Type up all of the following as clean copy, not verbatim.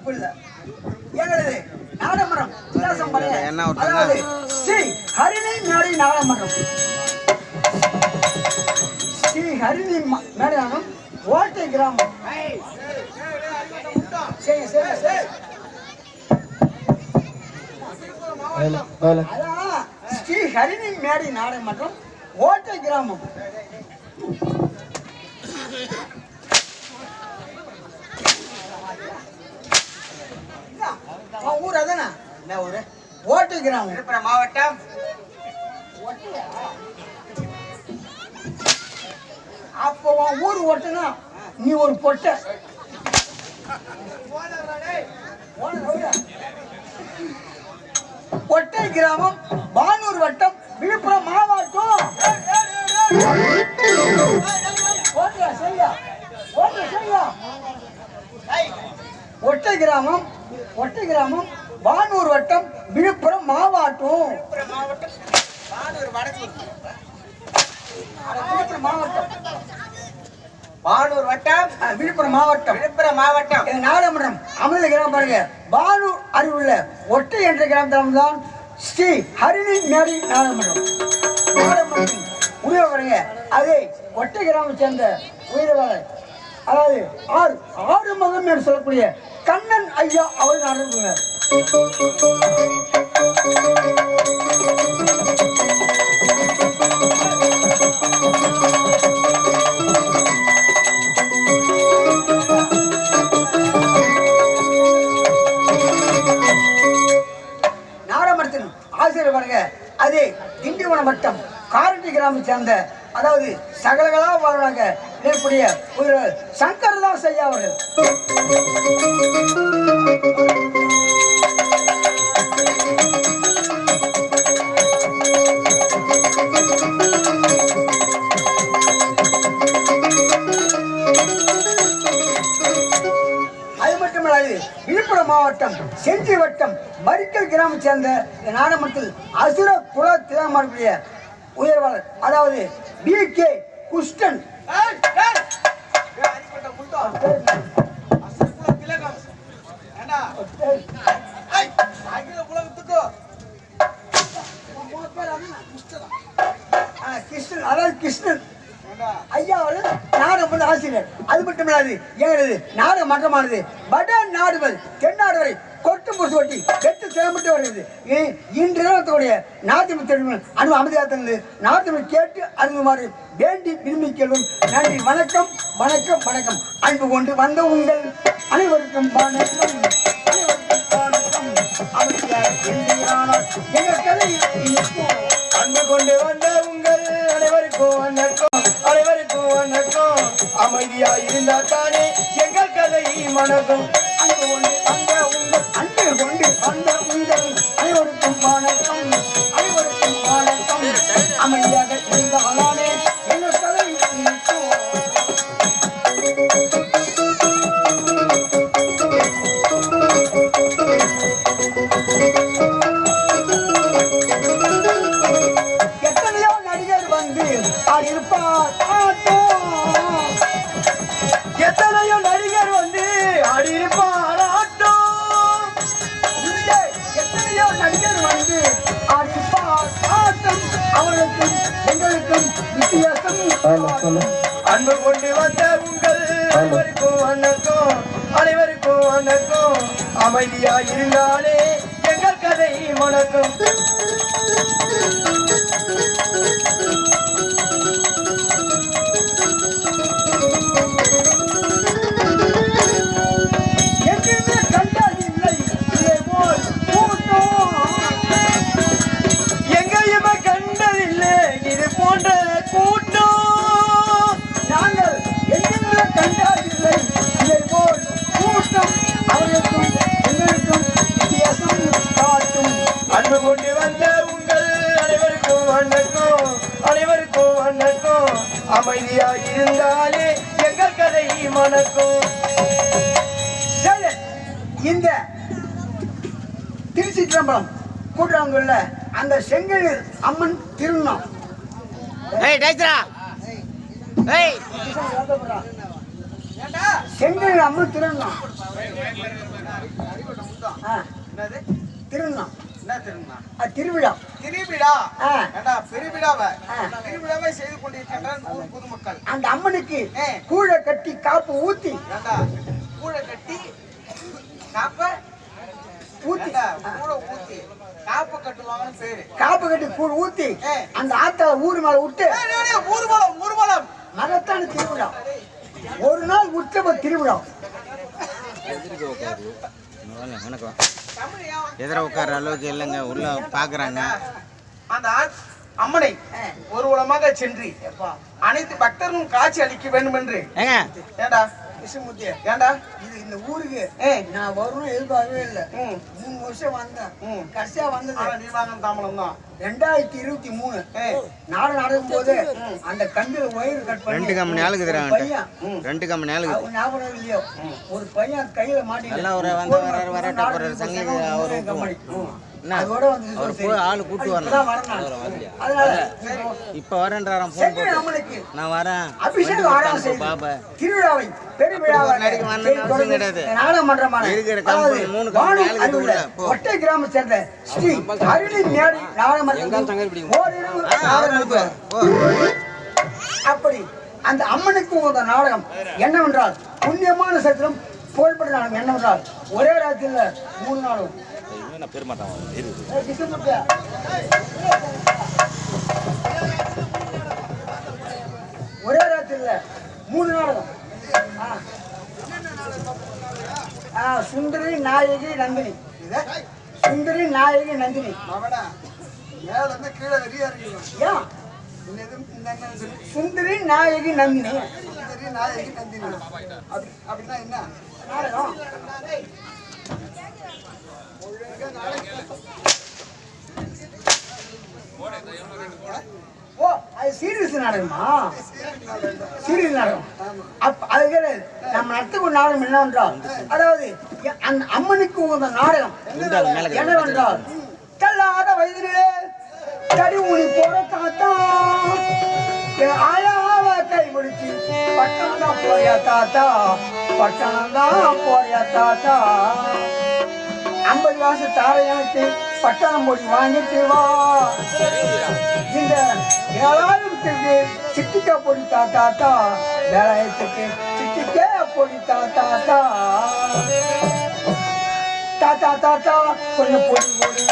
தப்பு இல்லை. எங்களது நாடமரம் விலாசம் பாருங்க. அதாவது ஸ்ரீ ஹரிணி மேடை நாடமரம். ஸ்ரீ ஹரிணி மேடையானம் ஓட்டை கிராமம். சரி சரி சரி. அதான் ஸ்ரீ ஹரிணி மேடை நாடமரம் ஓட்டை கிராமம். ஊர் அதானே? என்ன ஊரு? ஓட்டை கிராமம், விழுப்புரம் மாவட்டம். அப்போ ஊர் ஓட்டுனா நீ ஒரு பொட்டை. ஒட்டை கிராமம், பானூர் வட்டம், விழுப்புரம் மாவட்டம். ஒட்டை கிராமம், ஒட்டை கிராமம், பானூர் வட்டம், விழுப்புரம் மாவட்டம். பானூர் வட்டம், விழுப்புரம் மாவட்டம். விழுப்புரம் மாவட்டம் நாடமன்றம் அமைந்த கிராமம் பாருங்க. பானூர் அருகிலுள்ள ஒட்டை என்ற கிராமத்தில் தான் ஸ்ரீ ஹரிணி மேடை நாடமன்றம். நாடமன்றத்தின் உயர்வு பாருங்க. அதே ஒட்டை கிராமத்தை சேர்ந்த உயர்வாளர், அதாவது ஆறு மகன் என்று சொல்லக்கூடிய கண்ணன் ஐயா அவர் நடந்துள்ளார். நாடமரத்தின் ஆசிரியர் பாருங்க. அதே திண்டிவனம் வட்டம் காரட்டி கிராமத்தை சேர்ந்த, அதாவது சகலகளா வாழ்வாங்க இருக்கக்கூடிய ஒரு சங்கரதாஸ் ஐயா அவர்கள். அது மட்டுமல்லாது விழுப்புரம் மாவட்டம் செஞ்சி வட்டம் மரிக்கல் கிராமத்தை சேர்ந்த நாடமன்றத்தில் அசுர குல திறமாடக்கூடிய உயர்வாளர், அதாவது பி.கே. குஷ்டன். கிருஷ்ணன், அதாவது கிருஷ்ணன் ஐயா அவர்கள் நாடகம் ஆசிரியர். அது மட்டும் இல்லாது எங்களது நாடக மன்றமானது வட நாடுகள் தென்னாடு வரை கொட்டு பூசு ஒட்டி வெட்டு செயல்பட்டு வருகிறது. இன்றைய நாட்டிய அனு அமைதியாத்தது நாட்டியம் கேட்டு அறிவுமாறு வேண்டி விரும்பி கேள்வும். நன்றி, வணக்கம் வணக்கம் வணக்கம். அன்பு கொண்டு வந்த உங்கள் அனைவருக்கும் வணக்கம், அனைவருக்கும் வணக்கம். எங்கள் கதை அன்பு கொண்டு வந்த உங்கள் அனைவருக்கும் வணக்கம், அனைவருக்கும் வணக்கம். அமைதியா இருந்தா தானே எங்கள் கதை மணக்கும். அன்பு கொண்டு வந்த உங்கள், அன்பு கொண்டு வந்த உங்கள் அனைவருக்கும் வணக்கம், அனைவருக்கும் வணக்கம். அமைதியாக இருந்தாலே எங்கள் கதை நிற்கும். எத்தனையோ நடிகர் வந்து ஆடியிருப்பார் ஆட்டம், எத்தனையோ நடிகர் வந்து ஆடியிருப்பார் ஆட்டம், எத்தனையோ நடிகர் வந்து ஆடியிருப்பார் ஆட்டம். அவர்களுக்கும் எங்களுக்கும் வித்தியாசம். அன்பு கொண்டு வந்த உங்கள் அனைவருக்கும் வணக்கம், அனைவருக்கும் வணக்கம். அமைதியா இருந்தாலே எங்கள் கதை மணக்கும். எங்கேயுமே கண்டதில்லை இது போன்ற கூட்டம். நாங்கள் எங்கேயுமே கண்டதில்லை இதை போல் கூட்டம். அவர்களுக்கும் எங்களுக்கும் வித்தியாசம் காட்டும். அன்பு கொண்டு வந்த உங்கள் அனைவருக்கும் வணக்கம், அனைவருக்கும் வணக்கம். அமைதியா இருந்தாலே எங்கள் கதை மணக்கும். இந்த திருச்சி திரம்பலம் கூட்டுறாங்குள்ள அந்த செங்கல் அம்மன் திருநாள் செங்கல் அம்மன் திருநாள் என்னது திருநாள்? என்ன திருநாள்? திருவிழா. திருவிழா பெருவிழாவை செய்து கொண்டிருக்கின்ற ஊர் பொதுமக்கள் அந்த அம்மனுக்கு கூழை கட்டி காப்பு ஊத்தி கூழை கட்டி காப்ப ஊத்தி கூழை ஊத்தி காப்பு கட்டுவாங்கன்னு பேரு. காப்பு கட்டி கூழ் ஊத்தி அந்த ஆத்தால ஊர் மேல விட்டு ஊர்வலம் மகத்தான திருவிழா. ஒரு நாள் உற்சவ திருவிழா. எதிர உட்கார அளவுக்கு இல்லைங்க, உள்ள பாக்குறாங்க. அந்த அம்மனை ஒருவலமாக சென்று அனைத்து பக்தர்களும் காட்சி அளிக்க வேண்டும் என்று. ஏண்டா கிருஷ்ணமூர்த்தி, ஏண்டா இது இந்த ஊருக்கு நான் வரணும் எதிர்பார்க்கவே இல்லை. 3 வருஷம் வந்தேன். கடைசியா வந்தது நீ வாங்க தாமலம் தான் 2023 நாடு நடக்கும் போது அந்த கம்பியில ஒயர் கட் பண்ணி 2 கம்பெனி ஆளுக்கு தராங்க. 2 கம்பெனி ஆளுக்கு ஞாபகம் இல்லையோ, ஒரு பையன் கையில மாட்டி எல்லாம் ஒரு வர சங்கீத அவர் கம்பெனி அதோட வந்து ஆளு கூட்டு வரணும். அதனால இப்ப வரேன்றாராம் போன் போட்டு. அம்மனுக்கு நான் வரேன் அபிஷேகம் ஆராதனை செய்து திருவிழாவை பெருவிழாவை நாடக மன்றமான இருக்கிற கம்பெனி 3 கம்பெனி ஆளுக்கு உள்ள ஒட்டை கிராம சேர்ந்த ஸ்ரீ அருளி மேடி நாடக மன்றம் அப்படி அந்த அம்மனுக்கு உந்த நாடகம் என்னவென்றால் புண்ணியமான சத்திரம் புகழ்பெற்ற நாடகம் என்னவென்றால் ஒரே ராத்திரில 3 நாடகம். ஒரே ராத்திரில 3 நாடகம். சுந்தரி நாயகி நந்தினி. சுந்தரி நாயகி நந்தினி. சுந்தரி நாயகி நந்தினி. அப்படின்னா என்ன நாடகம்? ஓ, அது சீரியஸ் நாடகமா? சீரியஸ் நாடகம். அது கிடையாது. நம்ம நடத்தக்கூடிய நாடகம் என்னவென்றால், அதாவது அந்த அம்மனுக்கு உகந்த நாடகம் என்னவென்றால், தள்ளாத வயதிலே தடி ஊனி போற தாத்தா ஆயாவ கை முடிச்சு பட்டணம் தான் போறியா தாத்தா, பட்டணம் தான் போறியா தாத்தா, 50 காசு தாரையாச்சு பட்டணம் போய் வாங்கிட்டு வா, இந்த 7000த்துக்கு சிட்டிக்கா பொடி தாத்தா, 7000த்துக்கு சிட்டிக்கே பொடி தாத்தா தாத்தா தாத்தா கொஞ்சம் பொடி பொடி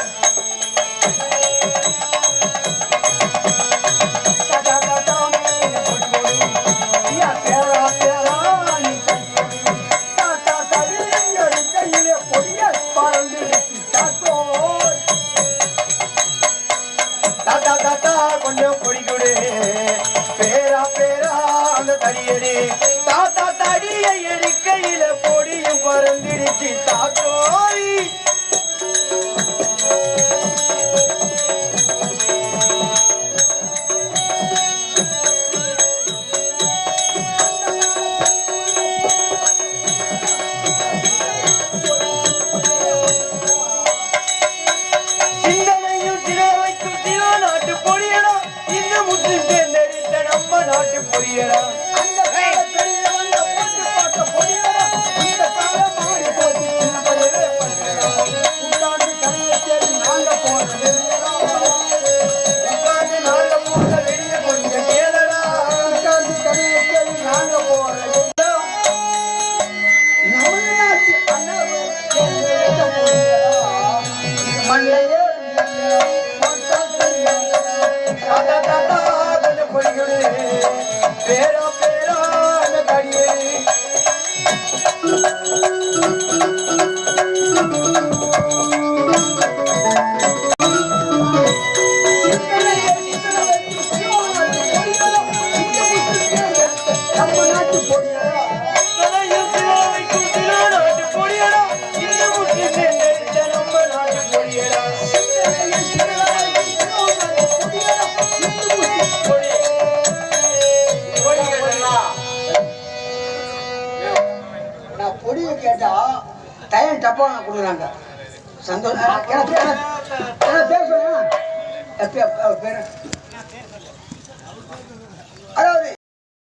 தாத்தா தாத்தா கொஞ்சம் பொடி பொடி ஐயா பேரா பேரா நீ தாத்தா தடி கையிலே பொடிய பறந்து தாத்தா தாத்தா கொஞ்சம் பொடி கொடு பேரா பேரா அந்த தடியடி தாத்தா தடியை எரிக்கையில பொடியும் பறந்துடுச்சு தாத்தோய். பொடியை கேட்டா டைம் டப்பா கொடுக்குறாங்க. சந்தோஷம். பேர் சொல்லுங்க. பேர்